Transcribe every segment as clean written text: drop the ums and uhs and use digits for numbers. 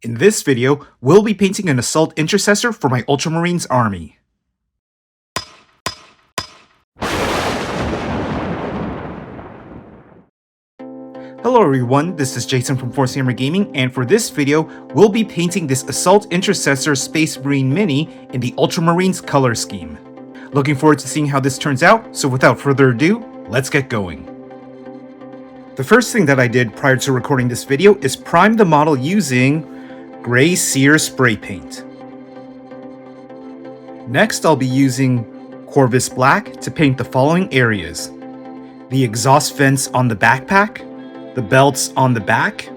In this video, we'll be painting an Assault Intercessor for my Ultramarines army. Hello everyone, this is Jason from Warhammer Gaming, and for this video, we'll be painting this Assault Intercessor Space Marine Mini in the Ultramarines color scheme. Looking forward to seeing how this turns out, so without further ado, let's get going. The first thing that I did prior to recording this video is prime the model using gray Seer spray paint. Next, I'll be using Corvus Black to paint the following areas: the exhaust vents on the backpack, the belts on the back,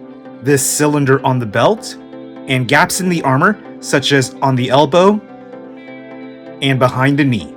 this cylinder on the belt, and gaps in the armor such as on the elbow and behind the knee.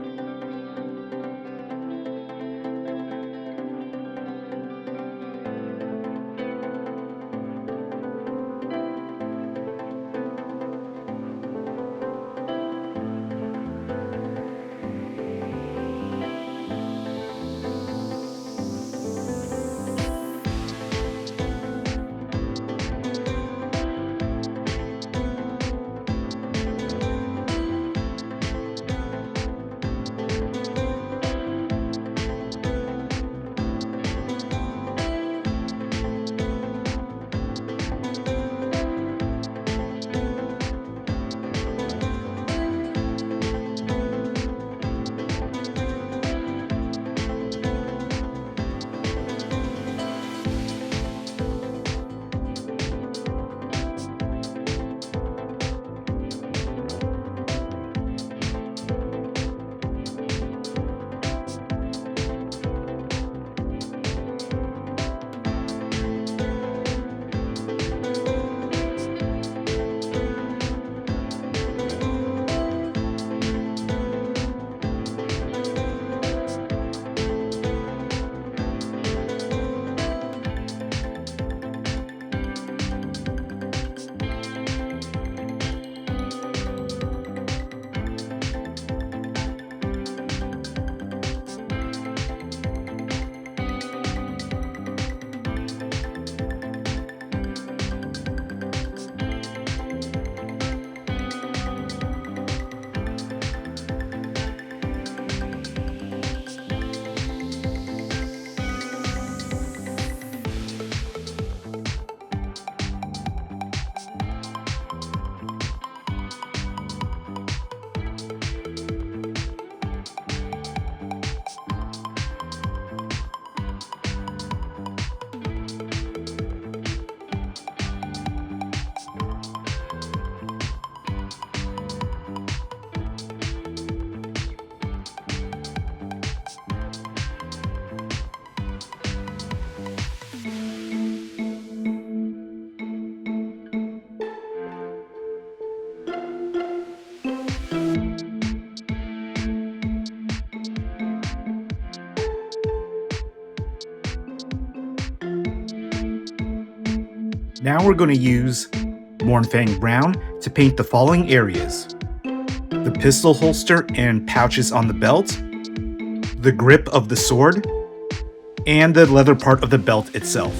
Now we're going to use Mournfang Brown to paint the following areas: the pistol holster and pouches on the belt, the grip of the sword, and the leather part of the belt itself.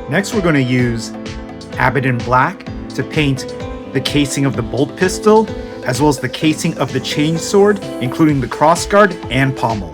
Next, we're going to use Abaddon Black to paint the casing of the bolt pistol, as well as the casing of the chainsword, including the crossguard and pommel.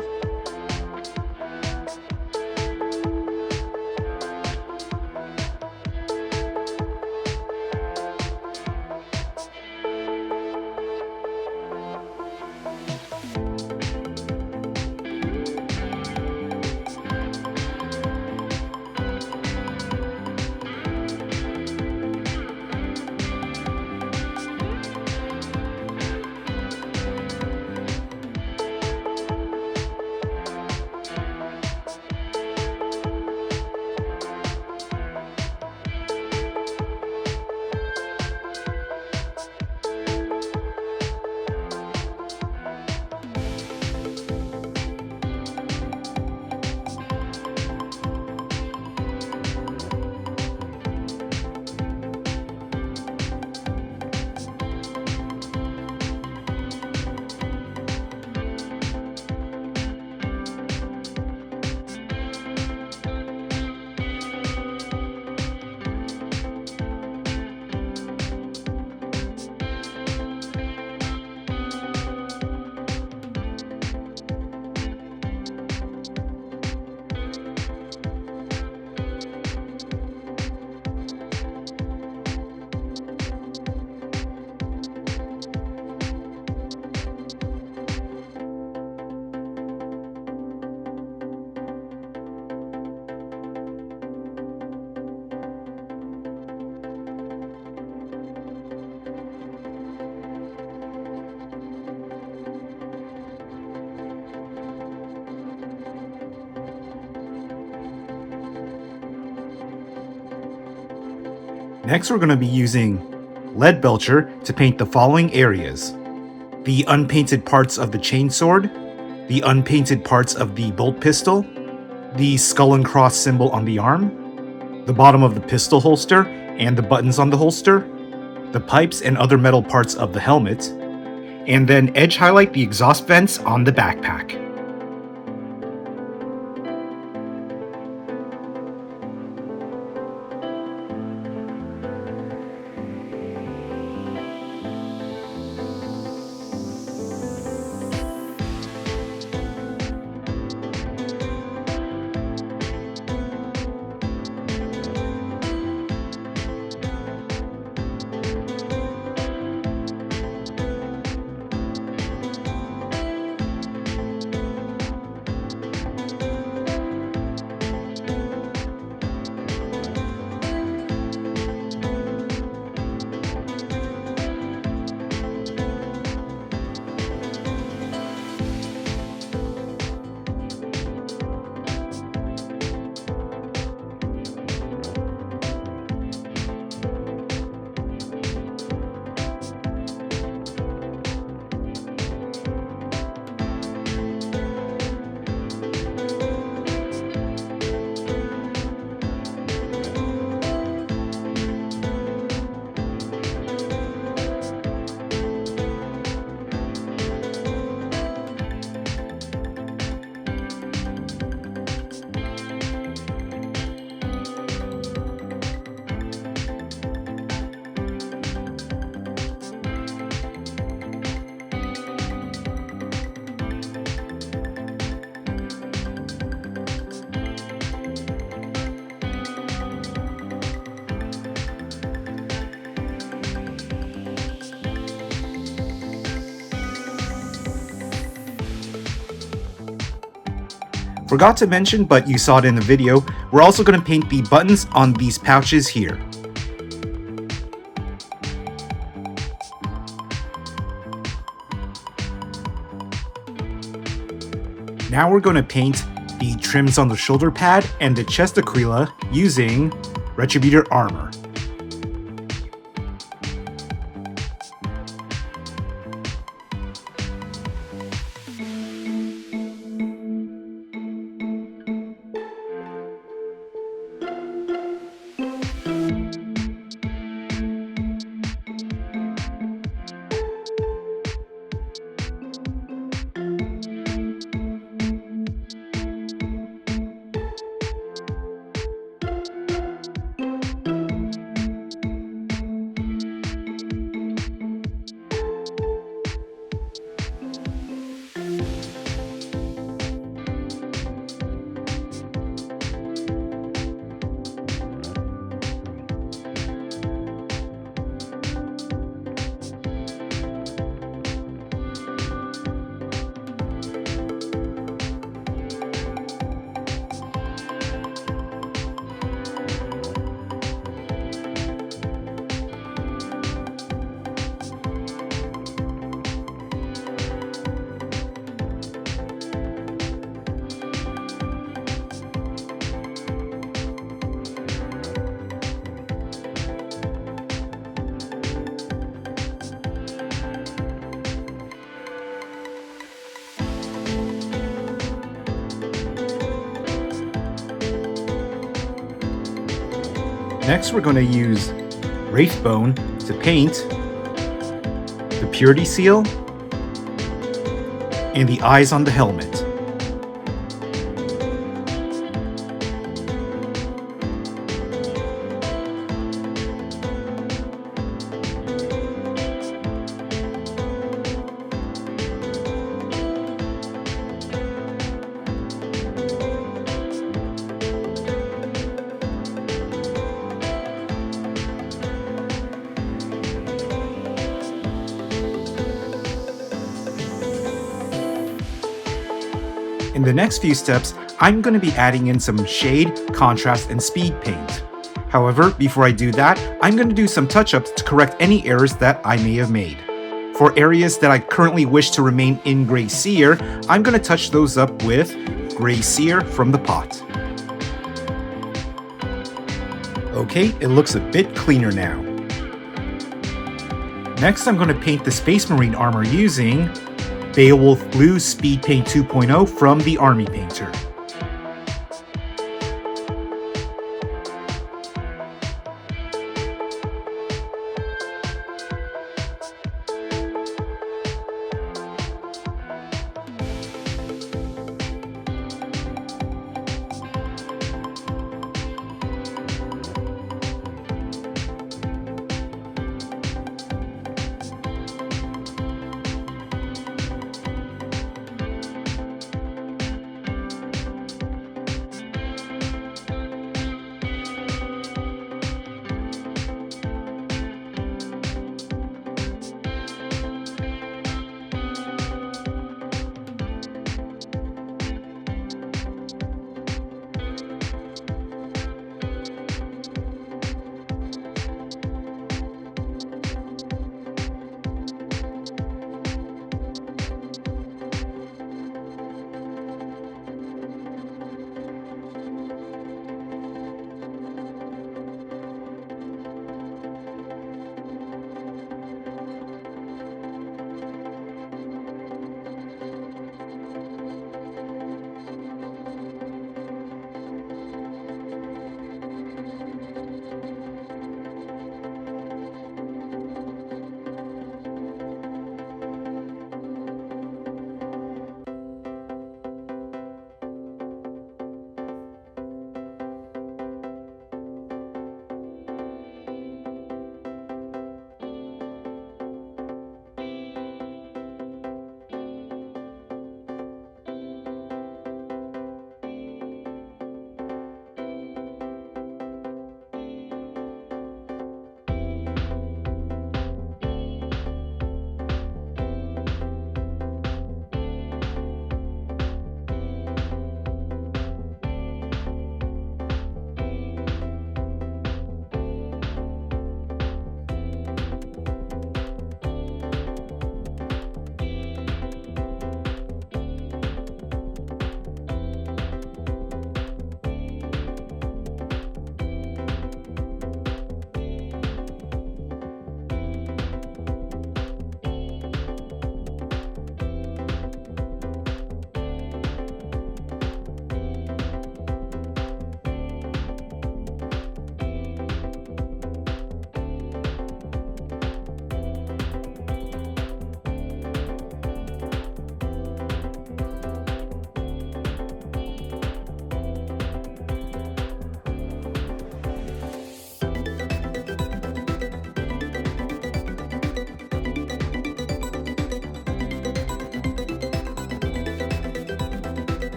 Next, we're going to be using Leadbelcher to paint the following areas: the unpainted parts of the chainsword, the unpainted parts of the bolt pistol, the skull and cross symbol on the arm, the bottom of the pistol holster and the buttons on the holster, the pipes and other metal parts of the helmet, and then edge highlight the exhaust vents on the backpack. Forgot to mention, but you saw it in the video, we're also going to paint the buttons on these pouches here. Now we're going to paint the trims on the shoulder pad and the chest aquila using Retributor Armour. Next, we're going to use Wraithbone to paint the Purity Seal and the eyes on the helmet. In the next few steps, I'm going to be adding in some shade, contrast, and speed paint. However, before I do that, I'm going to do some touch-ups to correct any errors that I may have made. For areas that I currently wish to remain in Grey Seer, I'm going to touch those up with Grey Seer from the pot. Okay, it looks a bit cleaner now. Next, I'm going to paint the Space Marine armor using Beowulf Blue Speedpaint 2.0 from the Army Painter.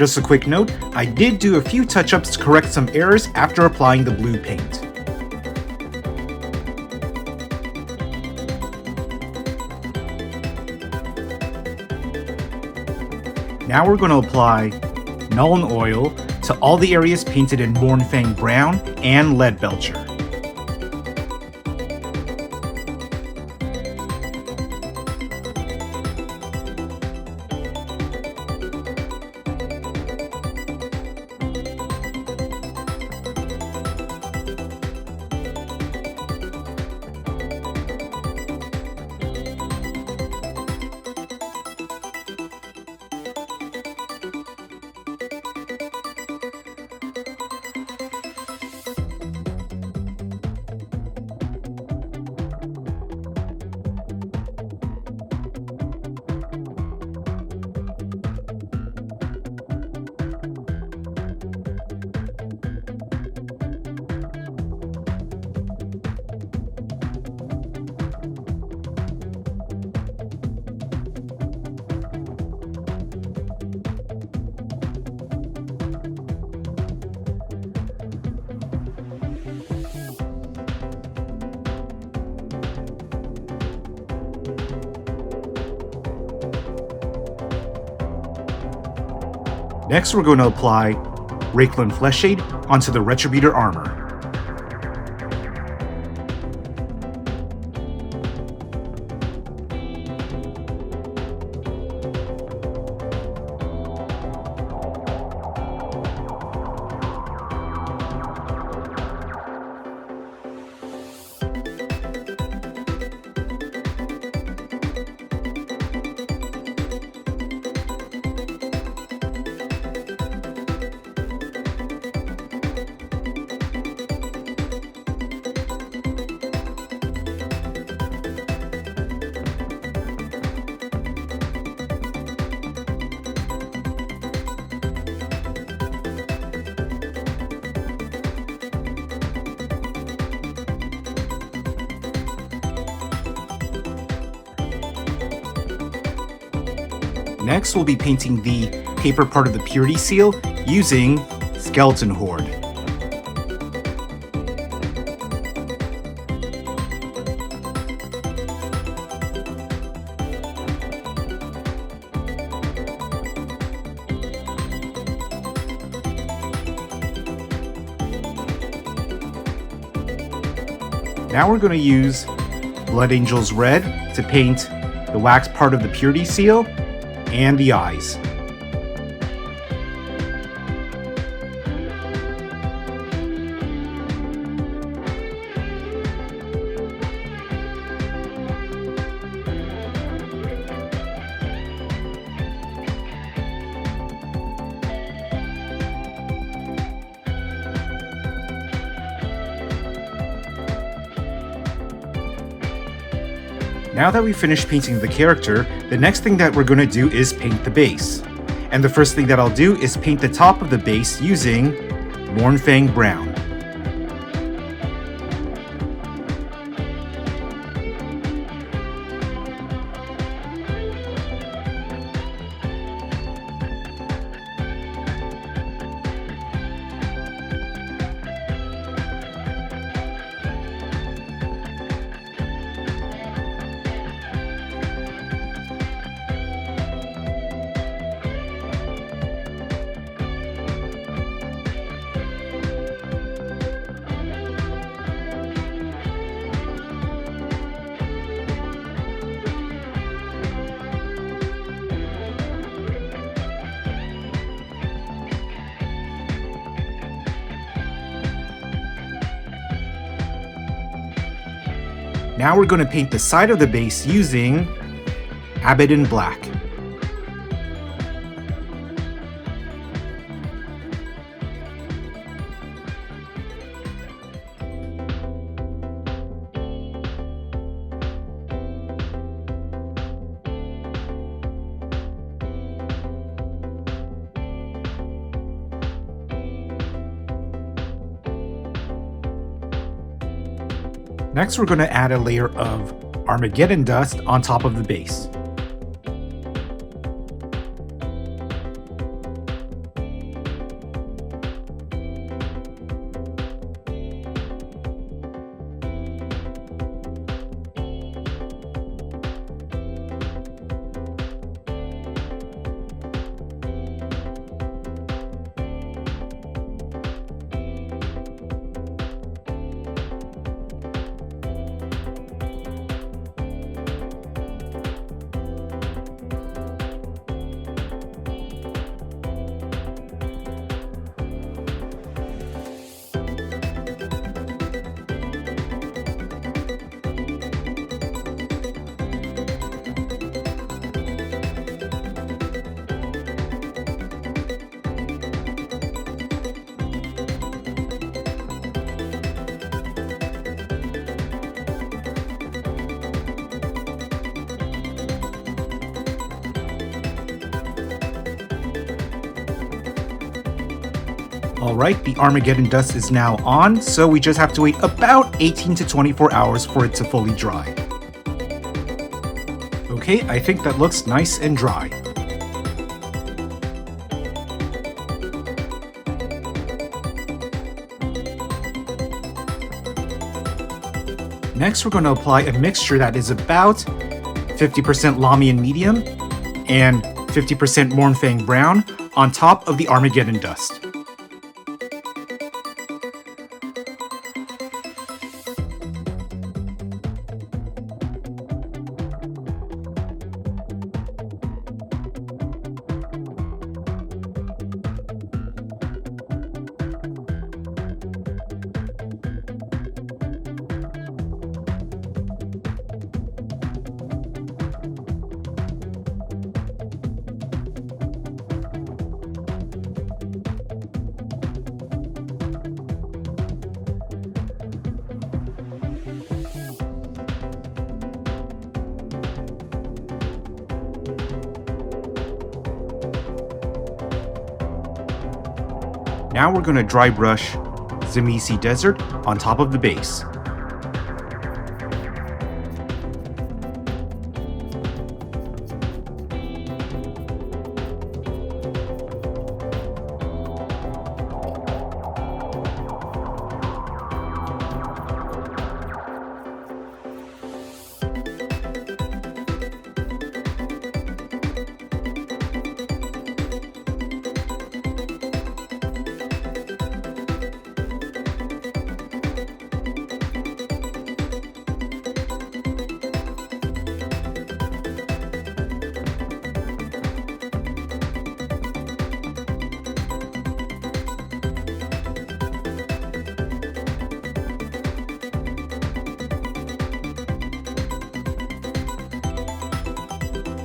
Just a quick note, I did do a few touch-ups to correct some errors after applying the blue paint. Now we're going to apply Nuln Oil to all the areas painted in Mournfang Brown and Leadbelcher. Next, we're going to apply Reikland Fleshshade onto the Retributor Armour. Next, we'll be painting the paper part of the purity seal using Skeleton Horde. Now we're going to use Blood Angel's Red to paint the wax part of the purity seal and the eyes. Now that we've finished painting the character, the next thing that we're going to do is paint the base. And the first thing that I'll do is paint the top of the base using Mournfang Brown. Now we're going to paint the side of the base using Abaddon Black. Next, we're going to add a layer of Armageddon Dust on top of the base. Alright, the Armageddon Dust is now on, so we just have to wait about 18 to 24 hours for it to fully dry. Okay, I think that looks nice and dry. Next, we're going to apply a mixture that is about 50% Lahmian medium and 50% Mournfang Brown on top of the Armageddon Dust. Now we're going to dry brush Zamesi Desert on top of the base.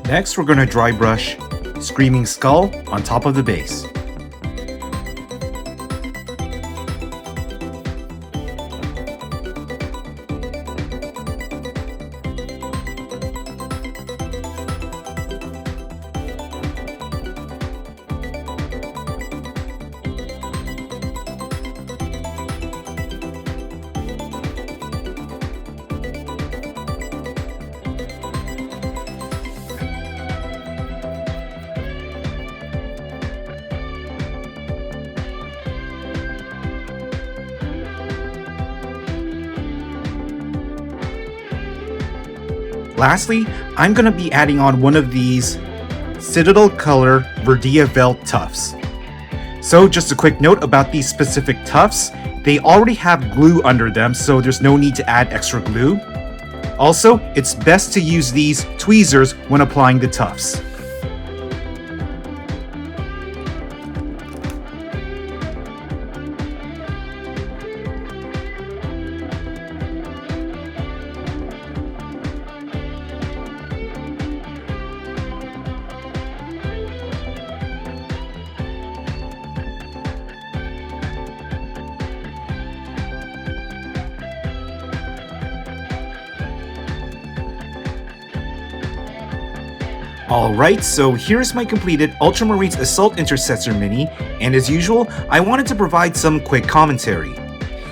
Next, we're going to dry brush Screaming Skull on top of the base. Lastly, I'm going to be adding on one of these Citadel Color Verdia Veldt Tufts. So just a quick note about these specific tufts, they already have glue under them, so there's no need to add extra glue. Also, it's best to use these tweezers when applying the tufts. Alright, so here's my completed Ultramarines Assault Intercessor mini, and as usual, I wanted to provide some quick commentary.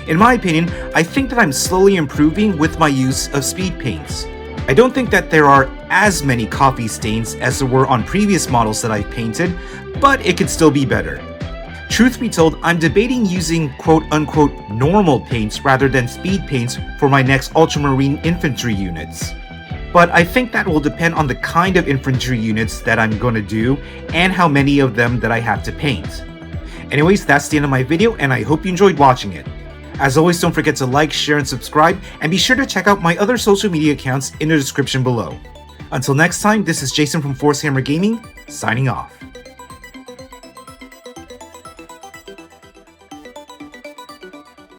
In my opinion, I think that I'm slowly improving with my use of speed paints. I don't think that there are as many coffee stains as there were on previous models that I've painted, but it could still be better. Truth be told, I'm debating using quote-unquote normal paints rather than speed paints for my next Ultramarine infantry units. But I think that will depend on the kind of infantry units that I'm going to do and how many of them that I have to paint. Anyways, that's the end of my video and I hope you enjoyed watching it. As always, don't forget to like, share, and subscribe, and be sure to check out my other social media accounts in the description below. Until next time, this is Jason from Warhammer Gaming, signing off.